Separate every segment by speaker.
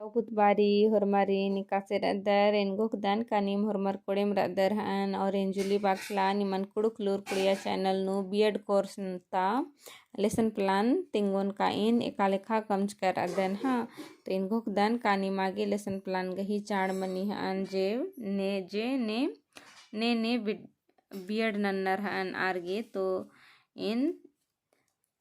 Speaker 1: Butbari hormari nikaser adar en gokdan kanim hormar kodem radar han और enjuli bakla niman kuduk lur kuliya channel nu B.Ed course ta lesson plan tingon kain ekalekha kamchkar adan ha तो इन gokdan kani mage lesson plan gahi चाड़ मनी han je ne B.Ed नन्नर han आरगे तो इन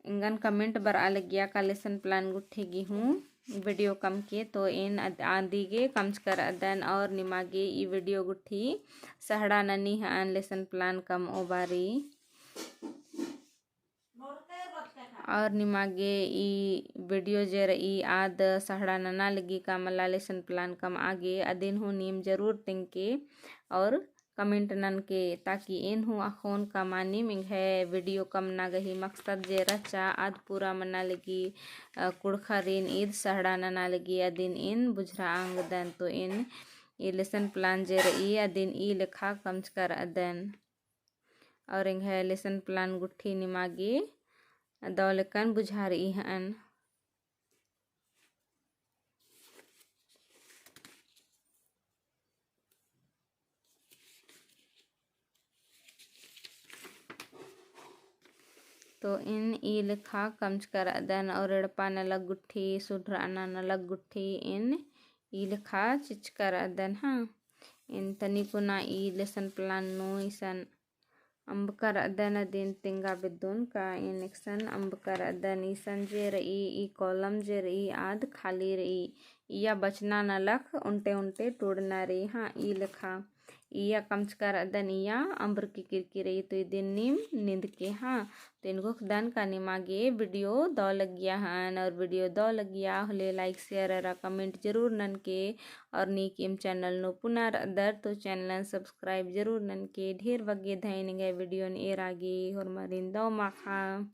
Speaker 1: इंगन comment बर अलग गया का लेसन प्लान गुट्ठेगी हूँ वीडियो कम के तो इन आदिगे कम्च कर अदन और निमागे ई वीडियो गुट्ठी सहड़ा ननी हन लेसन प्लान कम ओबारी और निमागे ई वीडियो जर ई आद सहड़ा नना लगी का मला लेसन प्लान कम आगे अदिन हूँ नीम जरूर तिंके और कमेंट नन के ताकि इन हूँ अखोन का मानी मिंग है वीडियो कम ना गही मकसद जे रचा आद पूरा मना लगी कुड़खरीन ईद सहड़ा नना लगी अदिन इन बुझरा आंगदन तो इन ई लेसन प्लान जे रही अदिन ई लेखा कमच कर अदन और इंग है लेसन प्लान गुट्ठी निमागे दौलकन बुझा रही हन तो इन ई लिखा कमच कर अदन और एड़पा नलग गुट्ठी सुधराना नलग गुट्ठी इन ई लिखा चिच कर अदन हाँ इन तनी पुना ई लेसन प्लान नो इसन अंब कर अदन अदिन तिंगा बिदुन का इन एक्सन अंब कर अदन इसन जे रही ई कॉलम जे रही आद खाली रही या बचना नलख उनटे उनटे टोड़ना रही हाँ ई लिखा इया कमचकर अदन इया अंबर की किरकी रही तो दिन नीम नींद के हाँ तो इनको खुदान का निमागे वीडियो दो लग गया हन और वीडियो दो लग गया होले लाइक शेयर और कमेंट जरूर नन के और नीक इम चैनल नो पुनर अदर तो चैनल सब्सक्राइब जरूर नन के ढेर वगे धैन गए वीडियो ने एरागे और मरिंदो माखा।